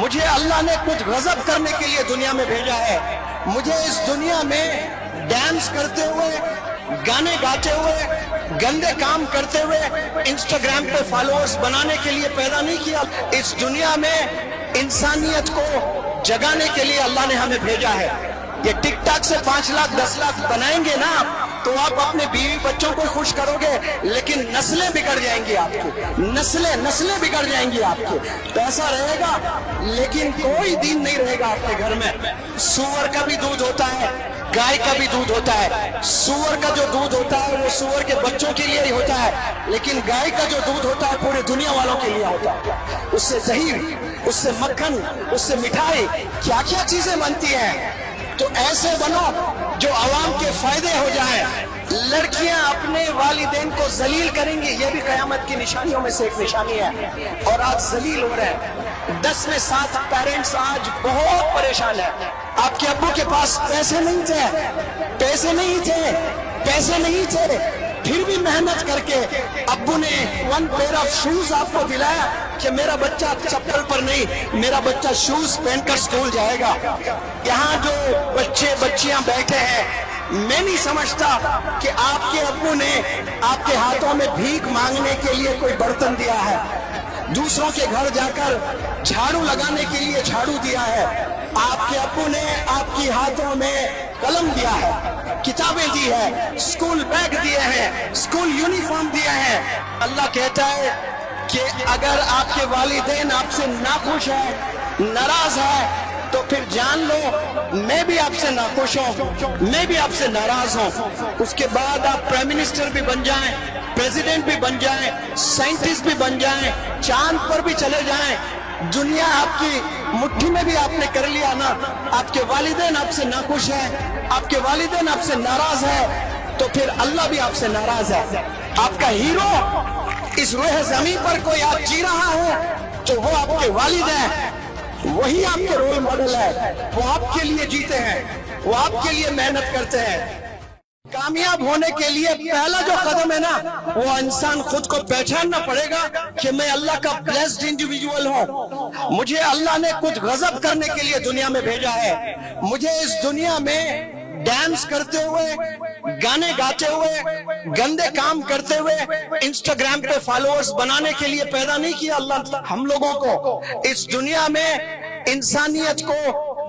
مجھے اللہ نے کچھ غضب کرنے کے لیے دنیا میں بھیجا ہے. مجھے اس دنیا میں ڈانس کرتے ہوئے، گانے گاتے ہوئے، گندے کام کرتے ہوئے انسٹاگرام پہ فالوورز بنانے کے لیے پیدا نہیں کیا. اس دنیا میں انسانیت کو جگانے کے لیے اللہ نے ہمیں بھیجا ہے. یہ ٹک ٹاک سے 5 لاکھ 10 لاکھ بنائیں گے نا تو آپ اپنے بیوی بچوں کو خوش کرو گے، لیکن نسلیں بگڑ جائیں گی آپ کی، نسلیں بگڑ جائیں گی آپ کی. پیسہ رہے گا لیکن کوئی دین نہیں رہے گا آپ کے گھر میں. سور کا بھی دودھ ہوتا ہے، گائے کا بھی دودھ ہوتا ہے. سور کا جو دودھ ہوتا ہے وہ سور کے بچوں کے لیے ہی ہوتا ہے، لیکن گائے کا جو دودھ ہوتا ہے پورے دنیا والوں کے لیے ہوتا ہے. اس سے دہی، اس سے مکھن، اس سے مٹھائی، کیا کیا چیزیں بنتی ہیں. تو ایسے بنو جو عوام کے فائدے ہو جائیں. لڑکیاں اپنے والدین کو ذلیل کریں گی، یہ بھی قیامت کی نشانیوں میں سے ایک نشانی ہے. اور آج ذلیل ہو رہے ہیں. 10 میں 7 پیرنٹس آج بہت پریشان ہیں. آپ کے ابو کے پاس پیسے نہیں تھے، پھر بھی محنت کر کے ابو نے 1 پیئر آف شوز آپ کو دلایا کہ میرا بچہ چپل پر نہیں، میرا بچہ شوز پہن کر سکول جائے گا. یہاں جو بچے بچیاں بیٹھے ہیں، میں نہیں سمجھتا کہ آپ کے ابو نے آپ کے ہاتھوں میں بھیک مانگنے کے لیے کوئی برتن دیا ہے، دوسروں کے گھر جا کر جھاڑو لگانے کے لیے جھاڑو دیا ہے. آپ کے ابو نے آپ کی ہاتھوں میں قلم دیا ہے، کتابیں دی ہے، اسکول بیگ دیے ہیں، اسکول یونیفارم دیا ہے. اللہ کہتا ہے کہ اگر آپ کے والدین آپ سے ناخوش ہیں، ناراض ہے، تو پھر جان لو میں بھی آپ سے ناخوش ہوں، میں بھی آپ سے ناراض ہوں. اس کے بعد آپ پرائم منسٹر بھی بن جائیں، پریزیڈنٹ بھی بن جائیں، سائنٹسٹ بھی بن جائیں، چاند پر بھی چلے جائیں، دنیا آپ کی مٹھی میں بھی آپ نے کر لیا نا، آپ کے والدین آپ سے ناخوش ہیں، آپ کے والدین آپ سے ناراض ہے، تو پھر اللہ بھی آپ سے ناراض ہے. آپ کا ہیرو اس روح زمین پر کوئی آج جی رہا ہے تو وہ آپ کے والد ہیں، وہی آپ کے رول ماڈل ہے. وہ آپ کے لیے جیتے ہیں، وہ آپ کے لیے محنت کرتے ہیں. کامیاب ہونے کے لیے پہلا جو قدم ہے نا، وہ انسان خود کو پہچاننا پڑے گا کہ میں اللہ کا بلیسڈ انڈیویجول ہوں. مجھے اللہ نے کچھ غضب کرنے کے لیے دنیا میں بھیجا ہے. مجھے اس دنیا میں ڈانس کرتے ہوئے، گانے گاتے ہوئے، گندے کام کرتے ہوئے انسٹاگرام پہ فالوورز بنانے کے لیے پیدا نہیں کیا اللہ. ہم لوگوں کو اس دنیا میں انسانیت کو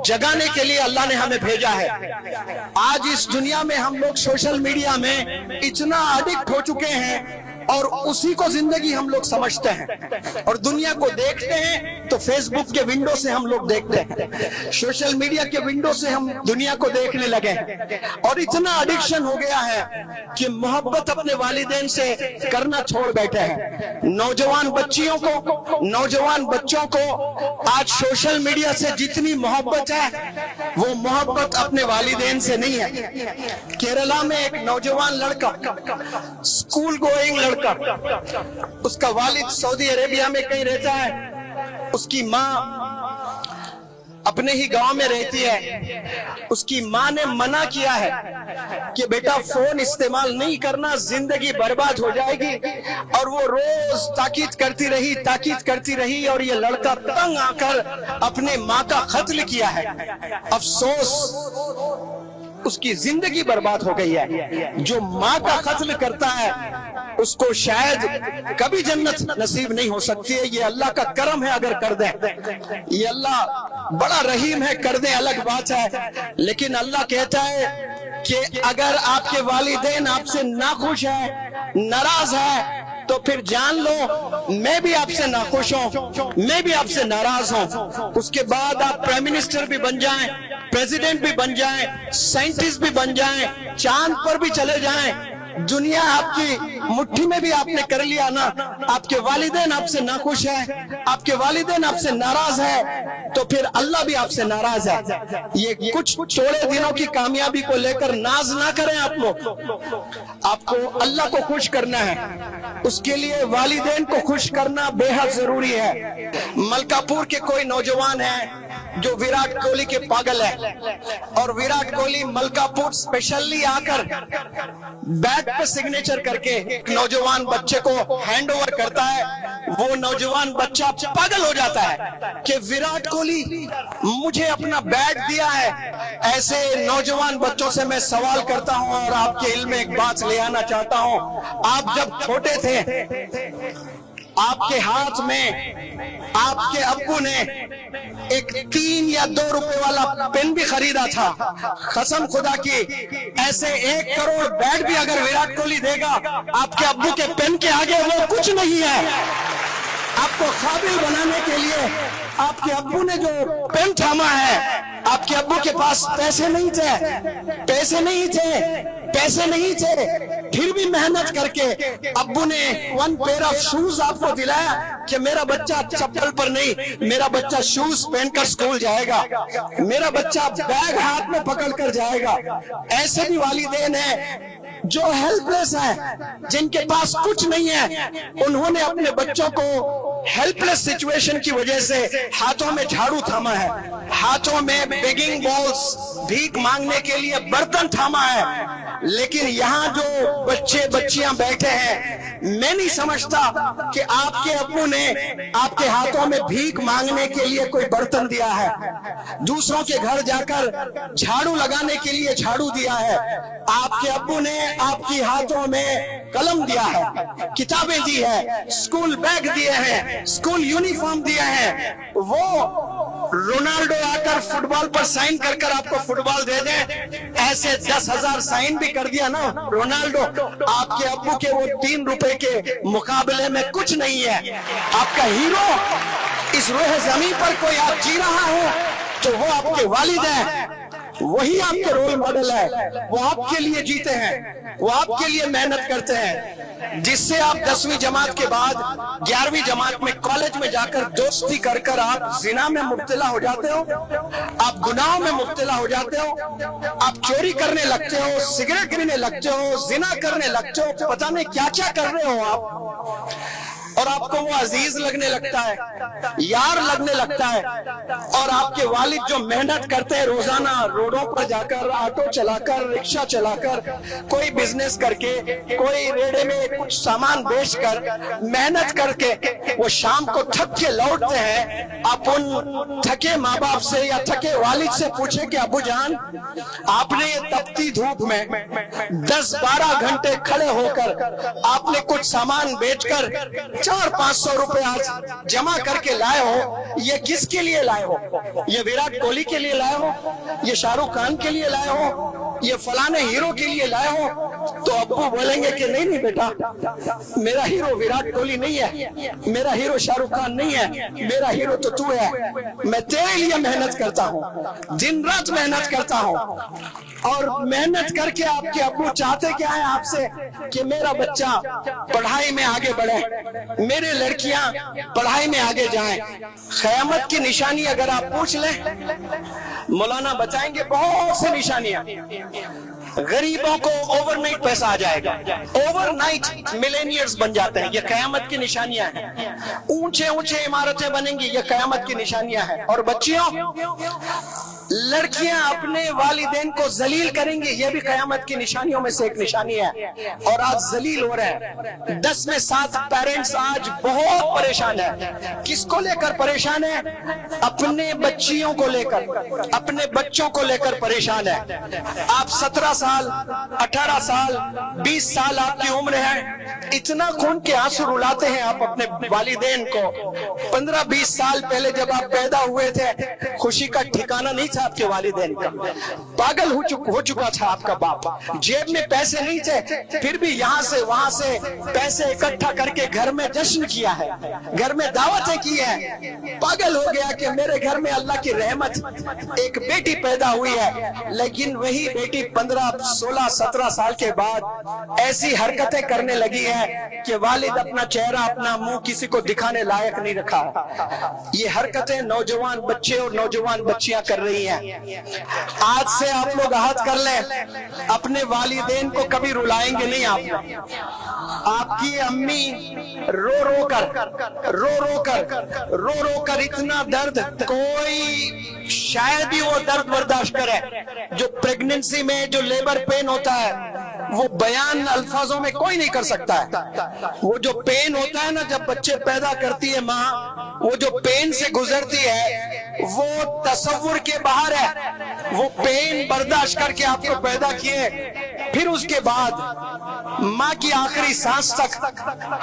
جگانے کے لیے اللہ نے ہمیں بھیجا ہے. آج اس دنیا میں ہم لوگ سوشل میڈیا میں اتنا ایڈکٹ ہو چکے ہیں اور اسی کو زندگی ہم لوگ سمجھتے ہیں، اور دنیا کو دیکھتے ہیں تو فیس بک کے ونڈو سے ہم لوگ دیکھتے ہیں، سوشل میڈیا کے ونڈو سے ہم دنیا کو دیکھنے لگے ہیں، اور اتنا ایڈکشن ہو گیا ہے کہ محبت اپنے والدین سے کرنا چھوڑ بیٹھے ہیں. نوجوان بچوں کو آج سوشل میڈیا سے جتنی محبت ہے وہ محبت اپنے والدین سے نہیں ہے. کیرلا میں ایک نوجوان لڑکا، اسکول گوئنگ لڑکا، اس کا والد سعودی عربیہ میں کہیں رہتا ہے، اس کی ماں اپنے ہی گاؤں میں رہتی ہے. اس کی ماں نے منع کیا ہے کہ بیٹا فون استعمال نہیں کرنا، زندگی برباد ہو جائے گی. اور وہ روز تاکید کرتی رہی اور یہ لڑکا تنگ آ کر اپنے ماں کا قتل کیا ہے. افسوس، اس کی زندگی برباد ہو گئی ہے. جو ماں کا قتل کرتا ہے اس کو شاید کبھی جنت نصیب نہیں ہو سکتی ہے. یہ اللہ کا کرم ہے اگر کر دیں، یہ اللہ بڑا رحیم ہے، کر دیں الگ بات ہے. لیکن اللہ کہتا ہے کہ اگر آپ کے والدین آپ سے ناخوش ہیں، ناراض ہیں، تو پھر جان لو میں بھی آپ سے ناخوش ہوں، میں بھی آپ سے ناراض ہوں. اس کے بعد آپ پرائم منسٹر بھی بن جائیں، پریزیڈنٹ بھی بن جائیں، سائنٹسٹ بھی بن جائیں، چاند پر بھی چلے جائیں، دنیا آپ کی مٹھی میں بھی آپ نے کر لیا نا، آپ کے والدین آپ سے ناخوش ہیں، آپ کے والدین آپ سے ناراض ہیں، تو پھر اللہ بھی آپ سے ناراض ہے. یہ کچھ تھوڑے دنوں کی کامیابی کو لے کر ناز نہ کریں. آپ لوگ، آپ کو اللہ کو خوش کرنا ہے، اس کے لیے والدین کو خوش کرنا بے حد ضروری ہے. ملکا پور کے کوئی نوجوان ہیں जो विराट कोहली के पागल है, और विराट कोहली मलकापुर स्पेशली आकर बैट पे सिग्नेचर करके एक नौजवान बच्चे को हैंड ओवर करता है। वो नौजवान बच्चा पागल हो जाता है कि विराट कोहली मुझे अपना बैट दिया है। ऐसे नौजवान बच्चों से मैं सवाल करता हूं और आपके इल्म में एक बात ले आना चाहता हूं। आप जब छोटे थे, आपके हाथ में आपके अब्बू ने एक 3 या 2 रुपए वाला पेन भी खरीदा था। कसम खुदा की, ऐसे 1 करोड़ बैट भी अगर विराट कोहली देगा, आपके अब्बू के पेन के आगे वो कुछ नहीं है। आपको काबिल बनाने के लिए आपके अब्बू ने जो पेन थामा है, आपके अब्बू के पास पैसे नहीं थे, फिर भी मेहनत करके अब्बू ने 1 पेयर ऑफ शूज आपको दिलाया कि मेरा बच्चा चप्पल पर नहीं, मेरा बच्चा शूज पहनकर स्कूल जाएगा, मेरा बच्चा बैग हाथ में पकड़ कर जाएगा। ऐसे भी वालिदैन हैं जो हेल्पलेस हैं, जिनके पास कुछ नहीं है। उन्होंने अपने बच्चों को हेल्पलेस सिचुएशन की वजह से हाथों में झाड़ू थामा है, हाथों में बेगिंग बॉल्स, भीख मांगने के लिए बर्तन थामा है। लेकिन यहाँ जो बच्चे बच्चियां बैठे हैं, मैं नहीं समझता कि आपके अब्बू ने आपके हाथों में भीख मांगने के लिए कोई बर्तन दिया है, दूसरों के घर जाकर झाड़ू लगाने के लिए झाड़ू दिया है। आपके अब्बू ने आपके हाथों में कलम दिया है, किताबें दी है, स्कूल बैग दिए हैं, स्कूल यूनिफॉर्म दिए हैं। वो रोनाल्डो आकर फुटबॉल पर साइन कर कर आपको फुटबॉल दे दे, ऐसे 10,000 साइन भी कर दिया ना रोनाल्डो, आपके अब्बू के वो 3 रुपए के मुकाबले में कुछ नहीं है। आपका हीरो इस रोह जमीन पर कोई आप जी रहा हो तो वो आपके वालिद हैं, वही आपके रोल मॉडल है। वो आपके लिए जीते हैं, वो आपके लिए मेहनत करते हैं, जिससे आप 10वीं जमात के बाद 11वीं जमात में कॉलेज में जाकर दोस्ती कर कर आप जिना में मुब्तला हो जाते हो, आप गुनाहों में मुब्तला हो जाते हो, आप चोरी करने लगते हो, सिगरेट पीने लगते हो, जिना करने लगते हो, पता नहीं क्या क्या कर रहे हो आप, और आपको वो अजीज लगने लगता है, यार लगने लगता है। और आपके वालिद जो मेहनत करते हैं रोजाना रोडों पर जाकर, ऑटो चलाकर, रिक्शा चलाकर, कोई बिजनेस करके, कोई रेड़े में कुछ सामान बेचकर, मेहनत करके वो शाम को थक के लौटते हैं। आप उन थके माँ बाप से या थके वालिद से पूछे कि अबू जान, आपने ये तपती धूप में 10-12 घंटे खड़े होकर आपने कुछ सामान बेचकर 400-500 रुपए आज जमा करके लाए हो, ये किसके लिए लाए हो? ये विराट कोहली के लिए लाए हो? ये शाहरुख खान के लिए लाए हो? ये फलाने हीरो के लिए लाए हो? तो अब्बू बोलेंगे कि नहीं नहीं बेटा, मेरा हीरो विराट कोहली नहीं है, मेरा हीरो शाहरुख खान नहीं है, मेरा हीरो तो तू है। मैं तेरे लिए मेहनत करता हूँ, दिन रात मेहनत करता हूँ, और मेहनत करके आपके अब्बू चाहते क्या है आपसे कि मेरा बच्चा पढ़ाई में आगे बढ़े, मेरे लड़कियां पढ़ाई में आगे जाएं। क़यामत की निशानी अगर आप पूछ लें, मौलाना बताएंगे बहुत सी निशानियां। गरीबों को ओवरनाइट पैसा आ जाएगा, ओवरनाइट मिलेनियर्स बन जाते हैं, ये क़यामत की निशानियां हैं। ऊंचे ऊंचे इमारतें बनेंगी, ये क़यामत की निशानियां हैं। और बच्चियों, लड़कियां अपने वालिदैन को जलील करेंगी, ये भी क़यामत की निशानियों में से एक निशानी है। और आज जलील हो रहे हैं। 10 में 7 पेरेंट्स आज बहुत परेशान है। किसको लेकर परेशान है? अपने बच्चियों को लेकर, अपने बच्चों को लेकर परेशान है। आप 17 साल, 18 साल, 20 साल आपकी उम्र है, इतना खून के आंसू रुलाते हैं आप अपने वालिदैन को। 15-20 साल पहले जब आप पैदा हुए थे, खुशी का ठिकाना नहीं था आपके वालिदैन का, पागल हो चुका था आपका बाप। जेब में पैसे नहीं थे, फिर भी यहाँ से वहां से पैसे इकट्ठा करके घर में जश्न किया है, घर में दावतें की है। पागल हो गया कि मेरे घर में अल्लाह की रहमत, एक बेटी पैदा हुई है। लेकिन वही बेटी 15, 16, 17 साल के बाद ऐसी हरकतें करने लगी है कि वालिद अपना चेहरा, अपना मुंह किसी को दिखाने लायक नहीं रखा। ये हरकतें नौजवान बच्चे और नौजवान बच्चियां कर रही हैं। आज से आप लोग आहद कर लें, अपने वालिदैन को कभी रुलाएंगे नहीं आप। आपकी अम्मी रो रो कर इतना दर्द कोई शायद ही वो दर्द बर्दाश्त करे। जो प्रेगनेंसी में जो लेबर पेन होता है वो बयान अल्फाजों में कोई नहीं कर सकता है। वो जो पेन होता है ना, जब बच्चे पैदा करती है माँ, वो जो पेन से गुजरती है वो तसव्वुर के बाहर है। वो पेन बर्दाश्त करके आपको पैदा किए, फिर उसके बाद माँ की आखिरी सांस तक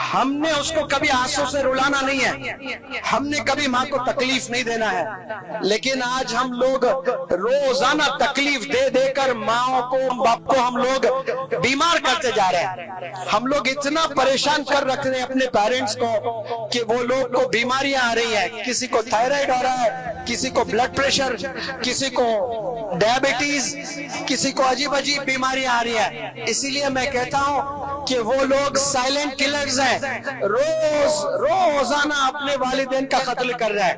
हमने उसको कभी आंसू से रुलाना नहीं है, हमने कभी माँ को तकलीफ नहीं देना है। लेकिन आज हम लोग रोजाना तकलीफ दे देकर माओ को, बाप को हम लोग बीमार करते जा रहे हैं। हम लोग इतना परेशान कर रख रहे हैं अपने पेरेंट्स को कि वो लोग को बीमारियां आ रही हैं। किसी को थायराइड आ रहा है, किसी को ब्लड प्रेशर, किसी को डायबिटीज, किसी को अजीब अजीब बीमारियां आ रही है। इसीलिए मैं कहता हूं कि वो लोग साइलेंट किलर्स हैं, रोजाना अपने वालिदैन का कत्ल कर रहे हैं।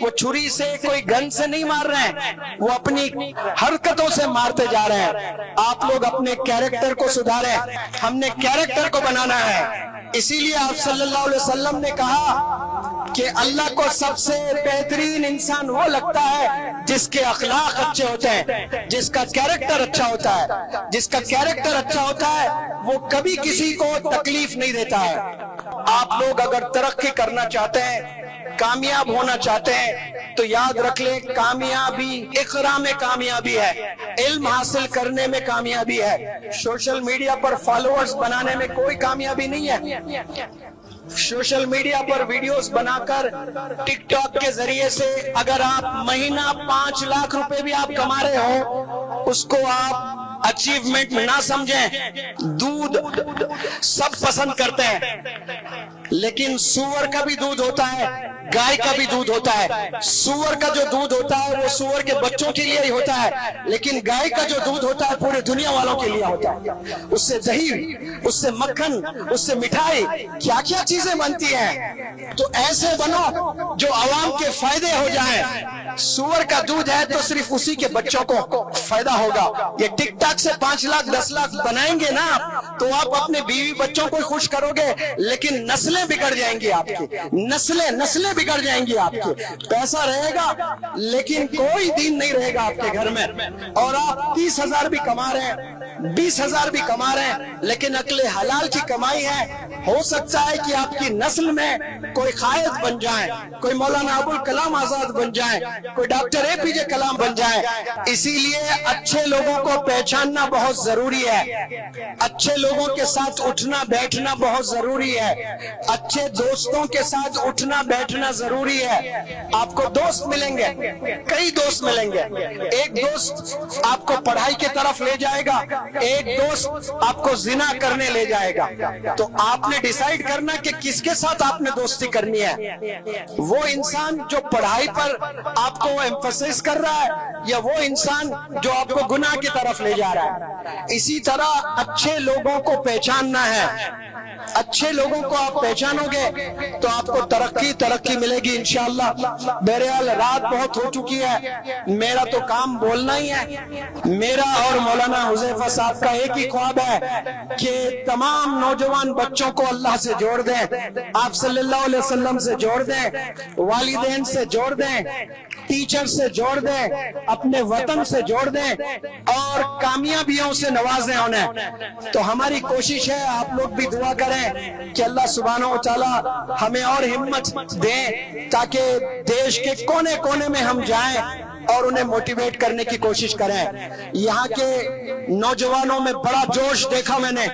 वो छुरी से, कोई गन से नहीं मार रहे हैं, वो अपनी हरकतों से मारते जा रहे हैं। आप लोग अपने कैरेक्टर को सुधारें, हमने कैरेक्टर को बनाना है। इसीलिए आप सल्लल्लाहु अलैहि वसल्लम ने कहा कि अल्लाह को सबसे बेहतरीन इंसान वो लगता है जिसके अखलाक अच्छे होते हैं, जिसका कैरेक्टर अच्छा होता है। जिसका कैरेक्टर अच्छा होता है वो कभी किसी को तकलीफ नहीं देता है। आप लोग अगर तरक्की करना चाहते हैं, कामयाब होना चाहते हैं, तो याद रख ले, कामयाबी इक़रा में कामयाबी है, इल्म हासिल करने में कामयाबी है। सोशल मीडिया पर फॉलोअर्स बनाने में कोई कामयाबी नहीं है। सोशल मीडिया पर वीडियोस बनाकर टिकटॉक के जरिए से अगर आप महीना 5 लाख रुपए भी आप कमा रहे हो, उसको आप अचीवमेंट ना समझें। दूध सब पसंद करते हैं, लेकिन सूअर का भी दूध होता है, गाय का भी दूध होता है। सूअर का जो दूध होता है वो सूअर के बच्चों के लिए ही होता है, लेकिन गाय का जो दूध होता है पूरे दुनिया वालों के लिए होता है। उससे दही, उससे मक्खन, उससे मिठाई, क्या क्या चीजें बनती हैं। तो ऐसे बनो जो आवाम के फायदे हो जाए। सूअर का दूध है तो सिर्फ उसी के बच्चों को फायदा होगा। ये टिकटॉक से 5 लाख 10 लाख बनाएंगे ना, तो आप अपने बीवी बच्चों को खुश करोगे, लेकिन नस्लें बिगड़ जाएंगी आपकी, नस्लें बिगड़ जाएंगी आपकी। पैसा रहेगा लेकिन कोई दीन नहीं रहेगा आपके घर में। और आप 30,000 भी कमा रहे हैं, 20,000 भी कमा रहे हैं, लेकिन अक्ले हलाल की कमाई है। हो सकता है कि आपकी नस्ल में कोई कायद बन जाए, कोई मौलाना अबुल कलाम आजाद बन जाए, कोई डॉक्टर APJ कलाम बन जाए। इसीलिए अच्छे लोगों को पहचानना बहुत जरूरी है, अच्छे लोगों के साथ उठना बैठना बहुत जरूरी है, अच्छे दोस्तों के साथ उठना बैठना जरूरी है। आपको दोस्त मिलेंगे, कई दोस्त मिलेंगे। एक दोस्त आपको पढ़ाई की तरफ ले जाएगा, एक दोस्त आपको जिना करने ले जाएगा। तो आपने डिसाइड करना कि किसके साथ आपने दोस्ती करनी है। वो इंसान जो पढ़ाई पर आपको एम्फेसिस कर रहा है, या वो इंसान जो आपको गुनाह की तरफ ले जा रहा है। इसी तरह अच्छे लोगों को पहचानना है। अच्छे लोगों को आप पहचानोगे तो आपको तरक्की मिलेगी इंशाअल्लाह। बहरहाल रात बहुत हो चुकी है, मेरा तो काम बोलना ही है। मेरा और मौलाना हुज़ैफा साहब का एक ही ख्वाब है कि तमाम नौजवान बच्चों को अल्लाह से जोड़ दें, आप सल्लल्लाहु अलैहि वसल्लम से जोड़ दें, वालिदैन से जोड़ दें, टीचर से जोड़ दें, अपने वतन से जोड़ दें और कामयाबियों से नवाजें उन्हें। तो हमारी कोशिश है, आप लोग भी दुआ करें कि अल्लाह सुब्हानहू व तआला हमें और हिम्मत दें ताकि देश के कोने कोने में हम जाएं और उन्हें मोटिवेट करने की कोशिश करें। यहाँ के नौजवानों में बड़ा जोश देखा मैंने।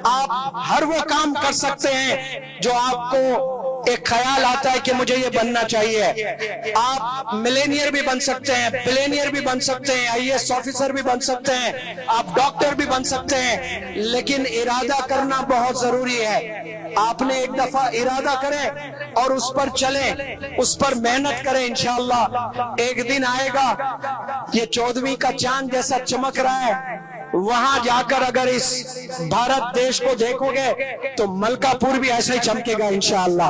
आप हर वो काम कर सकते हैं जो आपको एक ख्याल आता है कि मुझे ये बनना चाहिए। आप मिलेनियर भी बन सकते हैं, बिलेनियर भी बन सकते हैं, IAS ऑफिसर भी बन सकते हैं, आप डॉक्टर भी बन सकते हैं, लेकिन इरादा करना बहुत जरूरी है। आपने एक दफा इरादा करें और उस पर चलें, उस पर मेहनत करें। इंशाअल्लाह एक दिन आएगा, ये 14वीं का चांद जैसा चमक रहा है, वहां जाकर अगर इस भारत देश को देखोगे तो मलकापुर भी ऐसे ही चमकेगा इंशाअल्लाह।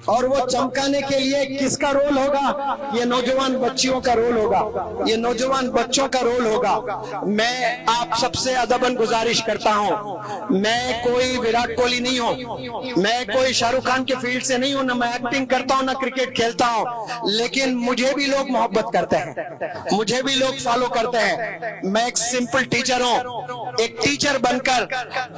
اور وہ چمکانے کے لیے کس کا رول ہوگا؟ یہ نوجوان بچیوں کا رول ہوگا، یہ نوجوان بچوں کا رول ہوگا۔ میں آپ سب سے ادباً گزارش کرتا ہوں، میں کوئی وراٹ کوہلی نہیں ہوں، میں کوئی شاہ رخ خان کے فیلڈ سے نہیں ہوں، نہ میں ایکٹنگ کرتا ہوں نہ کرکٹ کھیلتا ہوں، لیکن مجھے بھی لوگ محبت کرتے ہیں، مجھے بھی لوگ فالو کرتے ہیں۔ میں ایک سمپل ٹیچر ہوں، ایک ٹیچر بن کر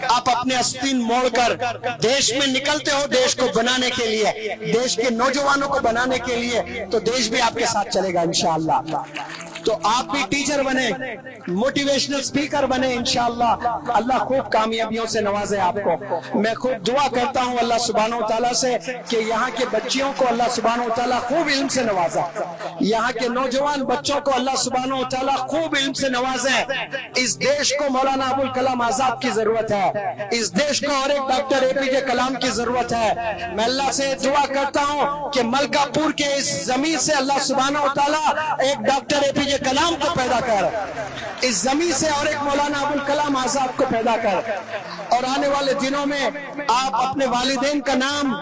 آپ اپنے آستین موڑ کر دیش میں نکلتے ہو، دیش کو بنانے کے لیے، دیش کے نوجوانوں کو بنانے کے لیے، تو دیش بھی آپ کے ساتھ چلے گا انشاءاللہ۔ تو آپ بھی ٹیچر بنے، موٹیویشنل سپیکر بنے انشاءاللہ، اللہ خوب کامیابیوں سے نوازے آپ کو۔ میں خوب دعا کرتا ہوں اللہ سبحانہ و تعالیٰ سے کہ یہاں کے بچیوں کو اللہ سبحانہ و تعالیٰ خوب علم سے نوازا، یہاں کے نوجوان بچوں کو اللہ سبحانہ و تعالیٰ خوب علم سے نوازے۔ اس دیش کو مولانا ابوالکلام آزاد کی ضرورت ہے، اس دیش کو اور ایک ڈاکٹر اے پی جے کلام کی ضرورت ہے۔ میں اللہ سے دعا کرتا ہوں کہ ملکہ پور کے اس زمین سے اللہ سبحانہ و تعالیٰ ایک ڈاکٹر اے پی جے کلام کو پیدا کر، اس زمین سے اور ایک مولانا ابوالکلام آزاد کو پیدا کر، اور آنے والے دنوں میں آپ اپنے والدین کا نام،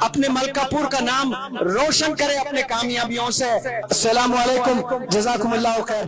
اپنے ملکہ پور کا نام روشن کریں اپنے کامیابیوں سے۔ السلام علیکم، جزاکم اللہ خیر۔